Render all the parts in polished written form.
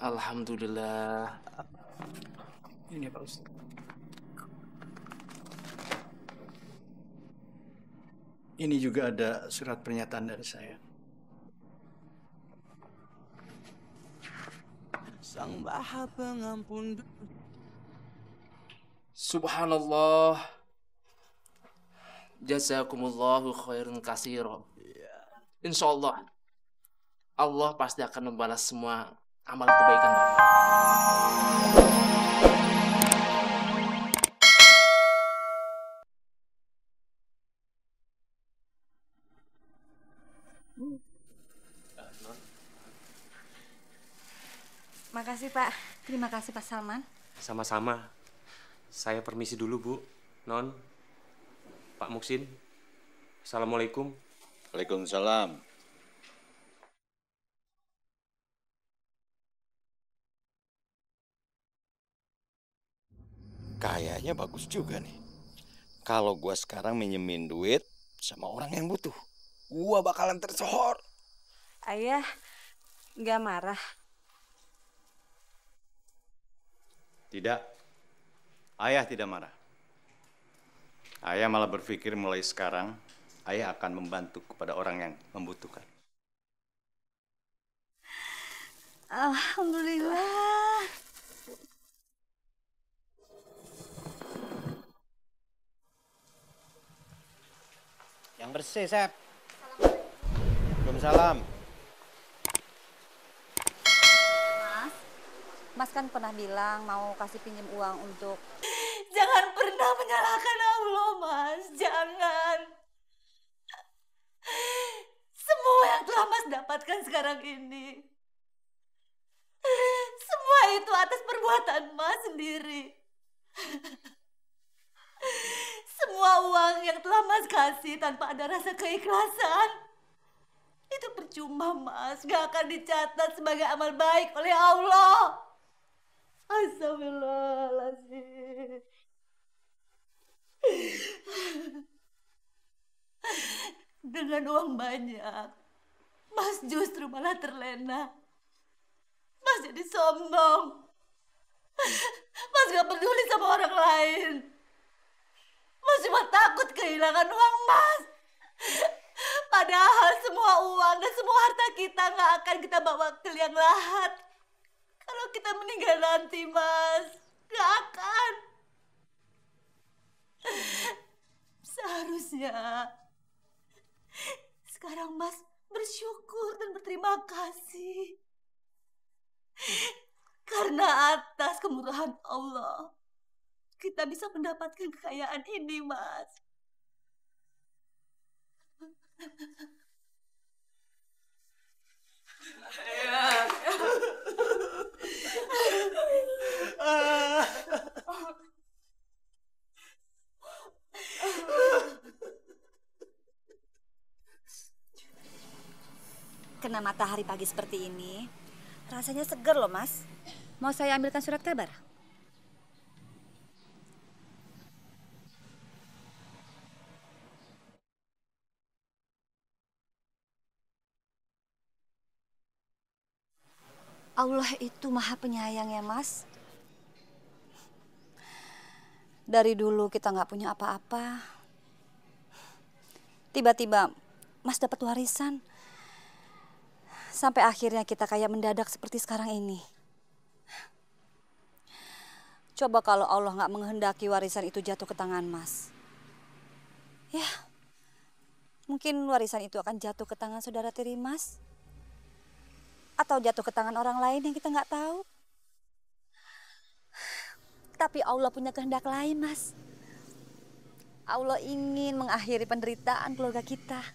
Alhamdulillah. Ini Pak Ustaz. Ini juga ada surat pernyataan dari saya. Sang Maha Pengampun. Subhanallah. Jazakumullahu khairan katsira. Insyaallah Allah pasti akan membalas semua amal kebaikan Bapak. Makasih Pak. Terima kasih Pak Salman. Sama-sama. Saya permisi dulu, Bu. Non. Pak Muksin. Assalamualaikum. Waalaikumsalam. Kayaknya bagus juga nih. Kalau gua sekarang minjemin duit sama orang yang butuh, gua bakalan tersohor. Ayah nggak marah. Tidak. Ayah tidak marah. Ayah malah berpikir mulai sekarang ayah akan membantu kepada orang yang membutuhkan. Alhamdulillah. Yang bersih, Sep. Waalaikumsalam. Mas kan pernah bilang mau kasih pinjam uang untuk... Jangan pernah menyalahkan Allah, Mas. Jangan. Semua yang telah Mas dapatkan sekarang ini, semua itu atas perbuatan Mas sendiri. Semua uang yang telah Mas kasih tanpa ada rasa keikhlasan, itu percuma, Mas. Gak akan dicatat sebagai amal baik oleh Allah. Astagfirullahaladzim. Dengan uang banyak, Mas justru malah terlena. Mas jadi sombong. Mas gak peduli sama orang lain. Mas cuma takut kehilangan uang Mas. Padahal semua uang dan semua harta kita gak akan kita bawa ke liang lahat. Kalau kita meninggal nanti, Mas, gak akan. Seharusnya sekarang Mas bersyukur dan berterima kasih. Karena atas kemurahan Allah, kita bisa mendapatkan kekayaan ini, Mas. Kena matahari pagi seperti ini, rasanya seger loh, Mas. Mau saya ambilkan surat kabar? Allah itu maha penyayang ya, Mas. Dari dulu kita nggak punya apa-apa. Tiba-tiba Mas dapat warisan. Sampai akhirnya kita kayak mendadak seperti sekarang ini. Coba kalau Allah nggak menghendaki warisan itu jatuh ke tangan Mas. Ya, mungkin warisan itu akan jatuh ke tangan saudara tiri Mas. Atau jatuh ke tangan orang lain yang kita nggak tahu. Tapi Allah punya kehendak lain, Mas. Allah ingin mengakhiri penderitaan keluarga kita.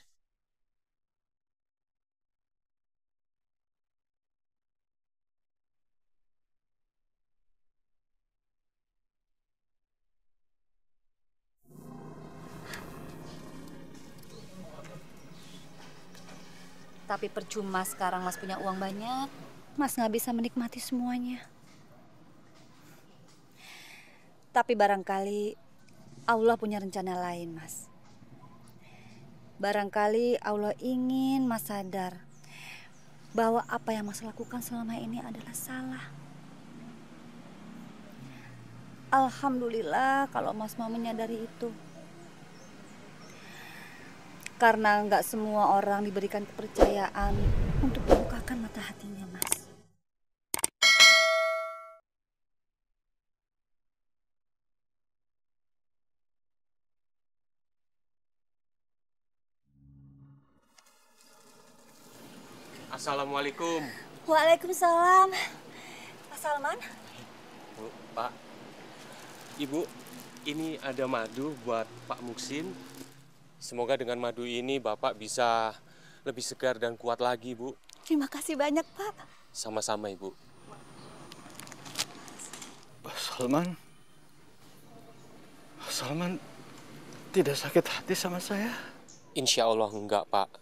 Tapi percuma sekarang Mas punya uang banyak. Mas nggak bisa menikmati semuanya. Tapi barangkali Allah punya rencana lain, Mas. Barangkali Allah ingin Mas sadar bahwa apa yang Mas lakukan selama ini adalah salah. Alhamdulillah kalau Mas mau menyadari itu. Karena nggak semua orang diberikan kepercayaan untuk membukakan mata hatinya, Mas. Assalamualaikum. Waalaikumsalam. Pak Salman? Bu, Pak. Ibu, ini ada madu buat Pak Muksin. Semoga dengan madu ini Bapak bisa lebih segar dan kuat lagi, Bu. Terima kasih banyak, Pak. Sama-sama, Ibu. Pak Salman? Pak Salman tidak sakit hati sama saya? Insya Allah enggak, Pak.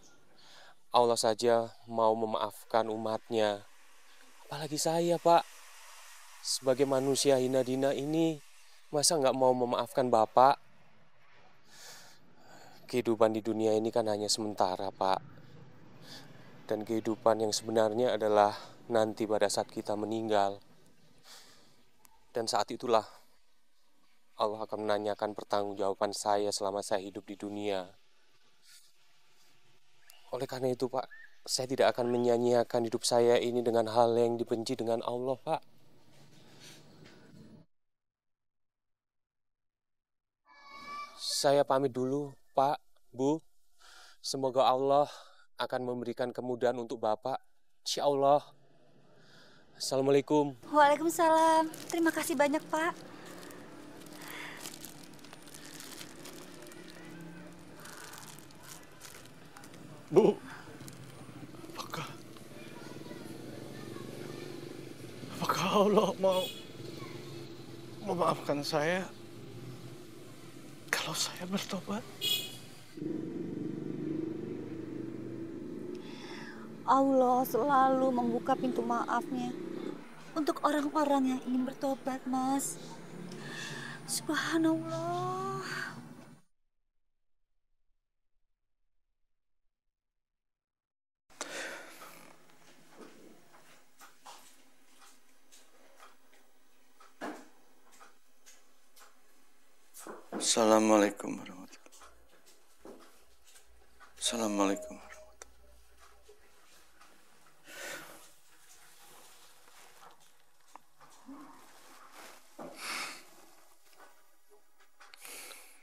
Allah saja mau memaafkan umatnya. Apalagi saya, Pak. Sebagai manusia hina dina ini, masa nggak mau memaafkan Bapak? Kehidupan di dunia ini kan hanya sementara, Pak. Dan kehidupan yang sebenarnya adalah nanti pada saat kita meninggal. Dan saat itulah Allah akan menanyakan pertanggungjawaban saya selama saya hidup di dunia. Oleh karena itu, Pak, saya tidak akan menyanyiakan hidup saya ini dengan hal yang dibenci dengan Allah, Pak. Saya pamit dulu, Pak, Bu. Semoga Allah akan memberikan kemudahan untuk Bapak. Insya Allah. Assalamualaikum. Waalaikumsalam. Terima kasih banyak, Pak. Bu, apakah Allah mau memaafkan saya kalau saya bertobat? Allah selalu membuka pintu maafnya untuk orang-orang yang ingin bertobat, Mas. Subhanallah. Assalamualaikum warahmatullahi wabarakatuh. Assalamualaikum warahmatullahi wabarakatuh.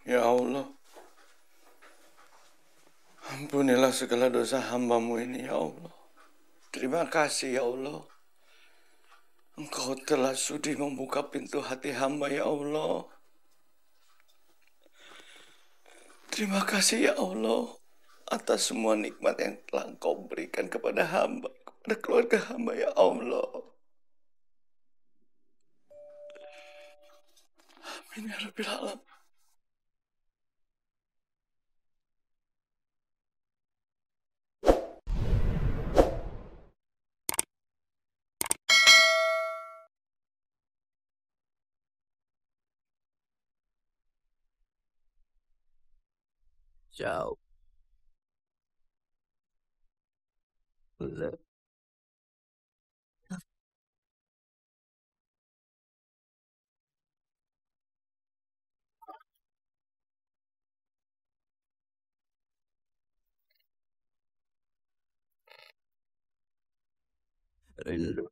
Ya Allah, ampunilah segala dosa hamba-Mu ini, ya Allah. Terima kasih, ya Allah. Engkau telah sudi membuka pintu hati hamba, ya Allah. Terima kasih, ya Allah, atas semua nikmat yang telah Engkau berikan kepada hamba, kepada keluarga hamba, ya Allah. Amin ya Rabbil Alamin. Ciao. Rindu.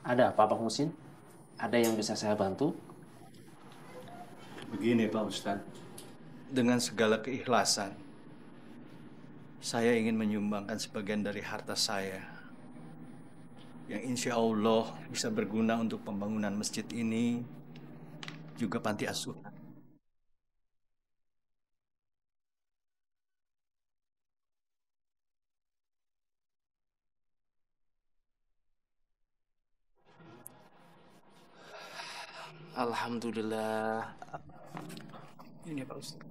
Ada apa, Pak Musin? Ada yang bisa saya bantu? Begini, Pak Ustadz. Dengan segala keikhlasan, saya ingin menyumbangkan sebagian dari harta saya yang insya Allah bisa berguna untuk pembangunan masjid ini, juga panti asuhan. Alhamdulillah. Ini Pak Ustadz.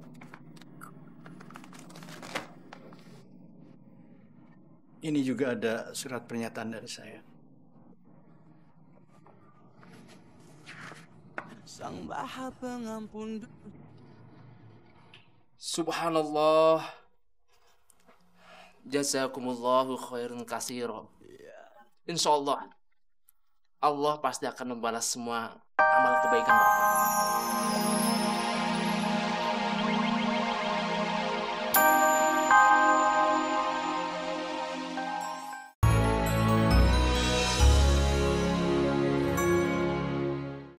Ini juga ada surat pernyataan dari saya. Sang Maha Pengampun. Subhanallah. Jazakumullahu khairan katsira. Insyaallah Allah pasti akan membalas semua amal kebaikan Bapak.